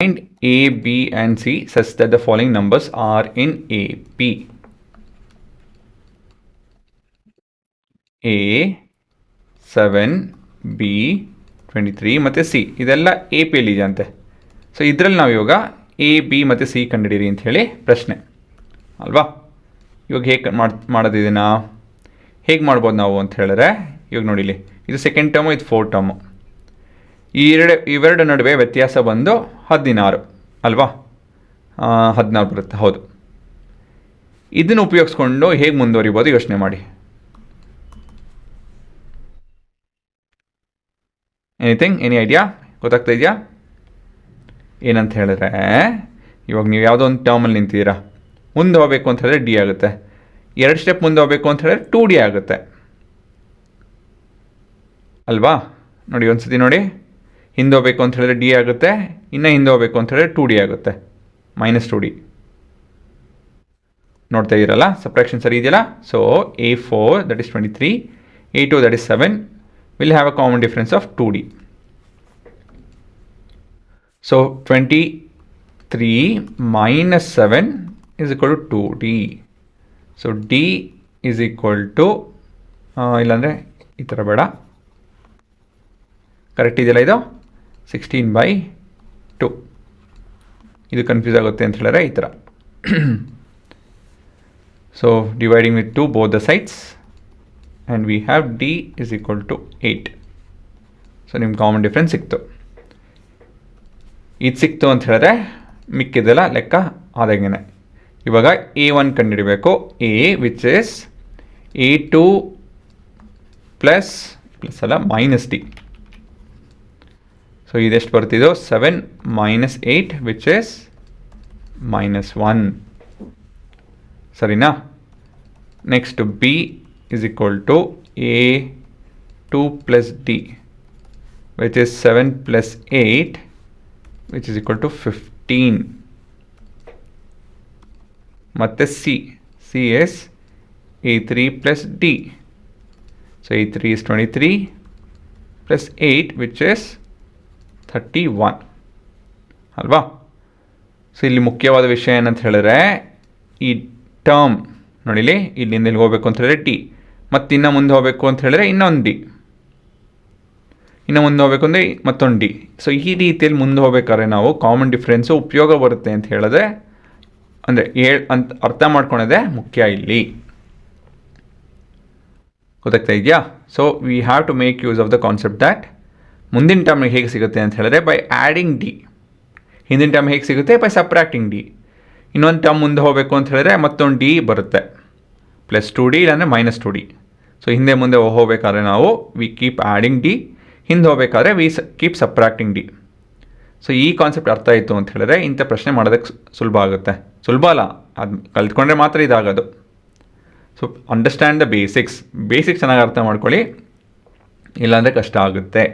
Find A, B and C such that the following numbers are in AP. A 7, B 23 ಮತ್ತು C ಇದೆಲ್ಲ A ಪಿಯಲ್ಲಿ ಇದೆ ಅಂತೆ. So ಇದರಲ್ಲಿ ನಾವು ಇವಾಗ ಎ ಬಿ ಮತ್ತು ಸಿ ಕಂಡುಹಿಡೀರಿ ಅಂತ ಹೇಳಿ ಪ್ರಶ್ನೆ ಅಲ್ವಾ. ಇವಾಗ ಹೇಗೆ ಮಾಡೋದಿದೆನಾ ಹೇಗೆ ಮಾಡ್ಬೋದು ನಾವು ಅಂತ ಹೇಳಿದ್ರೆ, ಇವಾಗ ನೋಡಿಲಿ ಇದು ಸೆಕೆಂಡ್ ಟರ್ಮು, ಇದು ಫೋರ್ತ್ ಟರ್ಮು. ಇವೆರಡು ನಡುವೆ ವ್ಯತ್ಯಾಸ ಬಂದು 16 ಅಲ್ವಾ. 16 ಬರುತ್ತೆ, ಹೌದು. ಇದನ್ನು ಉಪಯೋಗಿಸ್ಕೊಂಡು ಹೇಗೆ ಮುಂದುವರಿಬೋದು ಯೋಚನೆ ಮಾಡಿ. ಎನಿ ಐಡಿಯಾ ಗೊತ್ತಾಗ್ತಾ ಇದೆಯಾ? ಏನಂತ ಹೇಳಿದ್ರೆ, ಇವಾಗ ನೀವು ಯಾವುದೋ ಒಂದು ಟರ್ಮಲ್ಲಿ ನಿಂತಿದ್ದೀರಾ, ಮುಂದೆ ಹೋಗಬೇಕು ಅಂತ ಹೇಳಿದ್ರೆ ಡಿ ಆಗುತ್ತೆ. 2 ಸ್ಟೆಪ್ ಮುಂದೆ ಹೋಗಬೇಕು ಅಂತ ಹೇಳಿದ್ರೆ 2D ಆಗುತ್ತೆ ಅಲ್ವಾ. ನೋಡಿ ಒಂದ್ಸತಿ ನೋಡಿ, ಹಿಂದೆ ಹೋಗಬೇಕು ಅಂತ ಹೇಳಿದ್ರೆ ಡಿ ಆಗುತ್ತೆ, ಇನ್ನು ಹಿಂದೆ ಹೋಗಬೇಕು ಅಂತ ಹೇಳಿದ್ರೆ 2D ಆಗುತ್ತೆ, -2D. ನೋಡ್ತಾ ಇದ್ದೀರಲ್ಲ, ಸಬ್ಟ್ರಾಕ್ಷನ್ ಸರಿ ಇದೆಯಲ್ಲ. So A4 that is 23, A2 that is 7 will have a common difference of 2D. So 23 minus 7 is equal to 2D. So D is equal to ಇಲ್ಲಾಂದರೆ ಈ ಥರ ಬೇಡ, ಕರೆಕ್ಟ್ ಇದೆಯಲ್ಲ ಇದು 16/2. ಇದು ಕನ್ಫ್ಯೂಸ್ ಆಗುತ್ತೆ ಅಂತ ಹೇಳಿದ್ರೆ ಈ ಥರ. So dividing with 2 both the sides and we have D is equal to 8. So ನಿಮ್ಗೆ ಕಾಮನ್ ಡಿಫ್ರೆನ್ಸ್ ಸಿಕ್ತು. ಇದು ಸಿಕ್ತು ಅಂತ ಹೇಳಿದ್ರೆ ಮಿಕ್ಕಿದೆಲ್ಲ ಲೆಕ್ಕ ಆದಂಗೆ. ಇವಾಗ A1 ಕಂಡುಹಿಡಬೇಕು. A which is A2 plus ಅಲ್ಲ -D. ಸೊ ಇದೆಷ್ಟು ಬರ್ತಿದ್ದು 7 - 8 ವಿಚ್ ಇಸ್ -1. ಸರಿನಾ? Next B is equal to A2 plus D which is 7 plus 8 which is equal to 15. ಮತ್ತೆ C is A3 plus D. So A3 is 23 plus 8 which is 31 ಅಲ್ವಾ. So ಇಲ್ಲಿ ಮುಖ್ಯವಾದ ವಿಷಯ ಏನಂತ ಹೇಳಿದ್ರೆ, ಈ ಟರ್ಮ್ ನೋಡಿಲಿ, ಇಲ್ಲಿಂದ ಇಲ್ಲಿ ಹೋಗಬೇಕು ಅಂತ ಹೇಳಿದ್ರೆ ಡಿ, ಮತ್ತು ಇನ್ನು ಮುಂದೆ ಹೋಗಬೇಕು ಅಂತ ಹೇಳಿದ್ರೆ ಇನ್ನೊಂದು ಡಿ, ಇನ್ನು ಮುಂದೆ ಹೋಗಬೇಕು ಅಂದರೆ ಮತ್ತೊಂದು ಡಿ. ಸೊ ಈ ರೀತಿಯಲ್ಲಿ ಮುಂದೆ ಹೋಗ್ಬೇಕಾದ್ರೆ ನಾವು ಕಾಮನ್ ಡಿಫ್ರೆನ್ಸು ಉಪಯೋಗ ಬರುತ್ತೆ ಅಂತ ಹೇಳಿದ್ರೆ, ಅಂದರೆ ಅಂತ ಅರ್ಥ ಮಾಡ್ಕೊಳ್ಳೋದೇ ಮುಖ್ಯ ಇಲ್ಲಿ. ಗೊತ್ತಾಗ್ತಾ ಇದೆಯಾ? So we have to make use of the concept that ಮುಂದಿನ ಟರ್ಮ್ ಹೇಗೆ ಸಿಗುತ್ತೆ ಅಂತ ಹೇಳಿದ್ರೆ ಬೈ ಆ್ಯಡಿಂಗ್ ಡಿ, ಹಿಂದಿನ ಟರ್ಮ್ ಹೇಗೆ ಸಿಗುತ್ತೆ ಬೈ ಸಬ್ಟ್ರಾಕ್ಟಿಂಗ್ ಡಿ. ಇನ್ನೊಂದು ಟರ್ಮ್ ಮುಂದೆ ಹೋಗಬೇಕು ಅಂತ ಹೇಳಿದ್ರೆ ಮತ್ತೊಂದು ಡಿ ಬರುತ್ತೆ, +2D ಇಲ್ಲಾಂದರೆ -2D. ಸೊ ಹಿಂದೆ ಮುಂದೆ ಹೋಗಬೇಕಾದ್ರೆ ನಾವು ವಿ ಕೀಪ್ ಆ್ಯಡಿಂಗ್ ಡಿ, ಹಿಂದೆ ಹೋಗಬೇಕಾದ್ರೆ we keep subtracting D. So ಈ ಕಾನ್ಸೆಪ್ಟ್ ಅರ್ಥ ಆಯಿತು ಅಂತ ಹೇಳಿದ್ರೆ ಇಂಥ ಪ್ರಶ್ನೆ ಮಾಡೋದಕ್ಕೆ ಸುಲಭ ಆಗುತ್ತೆ. ಸುಲಭ ಅಲ್ಲ, ಅದು ಕಲ್ತ್ಕೊಂಡ್ರೆ ಮಾತ್ರ ಇದಾಗೋದು. ಸೊ ಅಂಡರ್ಸ್ಟ್ಯಾಂಡ್ ದ ಬೇಸಿಕ್ಸ್ ಚೆನ್ನಾಗಿ ಅರ್ಥ ಮಾಡ್ಕೊಳ್ಳಿ, ಇಲ್ಲಾಂದರೆ ಕಷ್ಟ ಆಗುತ್ತೆ.